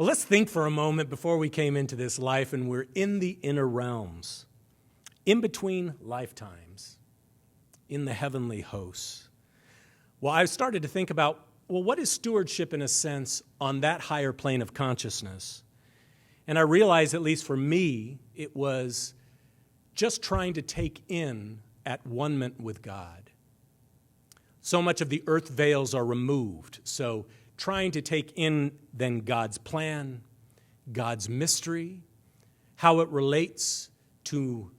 Well, let's think for a moment before we came into this life and we're in the inner realms, in between lifetimes, in the heavenly hosts. Well, I started to think about, well, what is stewardship in a sense on that higher plane of consciousness? And I realized, at least for me, it was just trying to take in at one-ment with God. So much of the earth veils are removed, so trying to take in then God's plan, God's mystery, how it relates to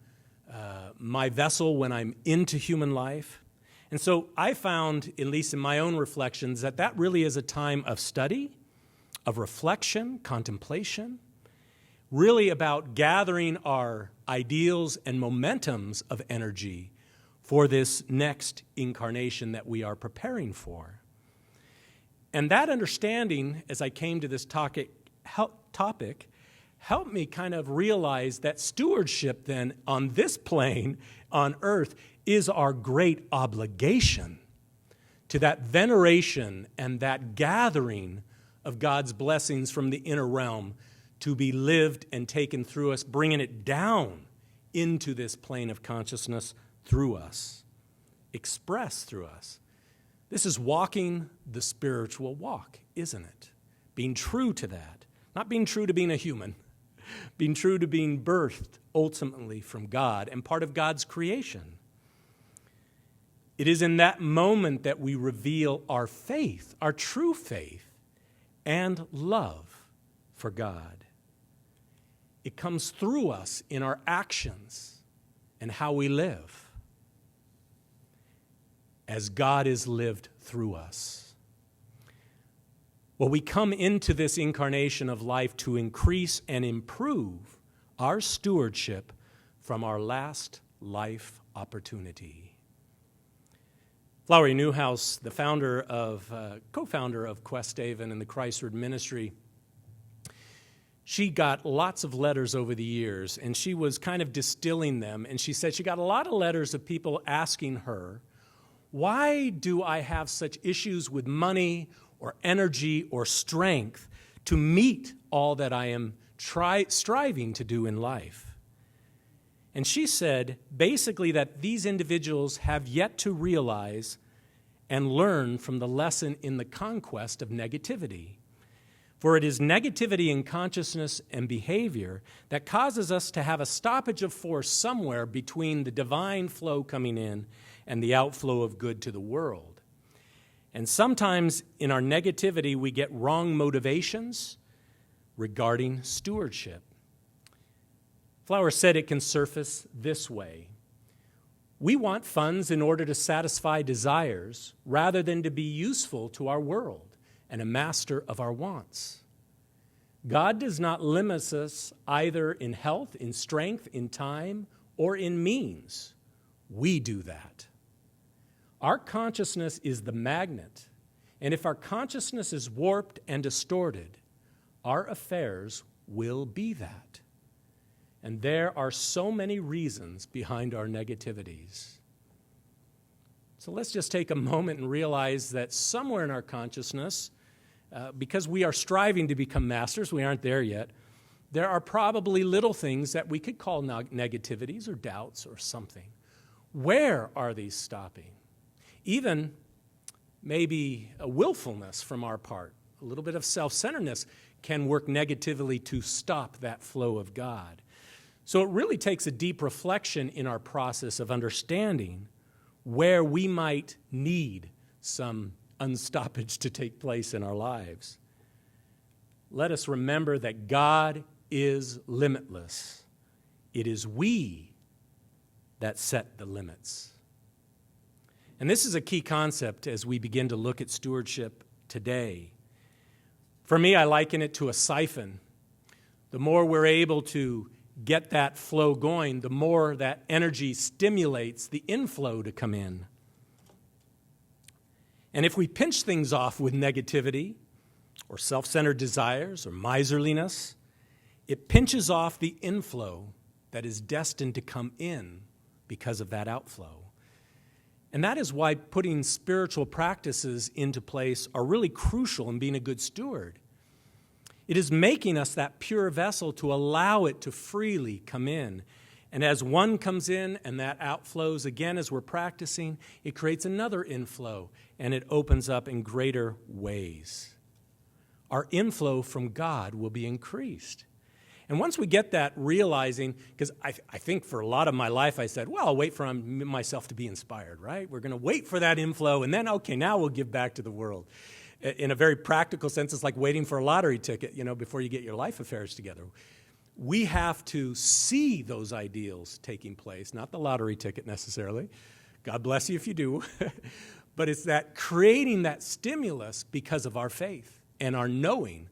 my vessel when I'm into human life. And so I found, at least in my own reflections, that that really is a time of study, of reflection, contemplation, really about gathering our ideals and momentums of energy for this next incarnation that we are preparing for. And that understanding, as I came to this topic, helped me kind of realize that stewardship then on this plane, on earth, is our great obligation to that veneration and that gathering of God's blessings from the inner realm to be lived and taken through us, bringing it down into this plane of consciousness through us, expressed through us. This is walking the spiritual walk, isn't it? Being true to that. Not being true to being a human. Being true to being birthed ultimately from God and part of God's creation. It is in that moment that we reveal our faith, our true faith, and love for God. It comes through us in our actions and how we live, as God is lived through us. Well, we come into this incarnation of life to increase and improve our stewardship from our last life opportunity. Flowery Newhouse, the co-founder of Questhaven and the Christward Ministry, she got lots of letters over the years, and she was kind of distilling them, and she said she got a lot of letters of people asking her, why do I have such issues with money or energy or strength to meet all that I am striving to do in life? And she said basically that these individuals have yet to realize and learn from the lesson in the conquest of negativity. For it is negativity in consciousness and behavior that causes us to have a stoppage of force somewhere between the divine flow coming in and the outflow of good to the world. And sometimes in our negativity, we get wrong motivations regarding stewardship. Flower said it can surface this way. We want funds in order to satisfy desires rather than to be useful to our world and a master of our wants. God does not limit us either in health, in strength, in time, or in means. We do that. Our consciousness is the magnet, and if our consciousness is warped and distorted, our affairs will be that. And there are so many reasons behind our negativities. So let's just take a moment and realize that somewhere in our consciousness, because we are striving to become masters, we aren't there yet, there are probably little things that we could call negativities or doubts or something. Where are these stopping? Even maybe a willfulness from our part, a little bit of self-centeredness can work negatively to stop that flow of God. So it really takes a deep reflection in our process of understanding where we might need some unstoppage to take place in our lives. Let us remember that God is limitless. It is we that set the limits. And this is a key concept as we begin to look at stewardship today. For me, I liken it to a siphon. The more we're able to get that flow going, the more that energy stimulates the inflow to come in. And if we pinch things off with negativity or self-centered desires or miserliness, it pinches off the inflow that is destined to come in because of that outflow. And that is why putting spiritual practices into place are really crucial in being a good steward. It is making us that pure vessel to allow it to freely come in. And as one comes in and that outflows again as we're practicing, it creates another inflow, and it opens up in greater ways. Our inflow from God will be increased. And once we get that realizing, because I think for a lot of my life I said, well, I'll wait for myself to be inspired, right? We're going to wait for that inflow, and then, okay, now we'll give back to the world. In a very practical sense, it's like waiting for a lottery ticket, before you get your life affairs together. We have to see those ideals taking place, not the lottery ticket necessarily. God bless you if you do. But it's that creating that stimulus because of our faith and our knowing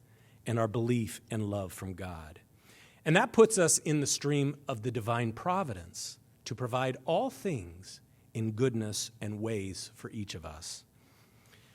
and our belief and love from God. And that puts us in the stream of the divine providence to provide all things in goodness and ways for each of us.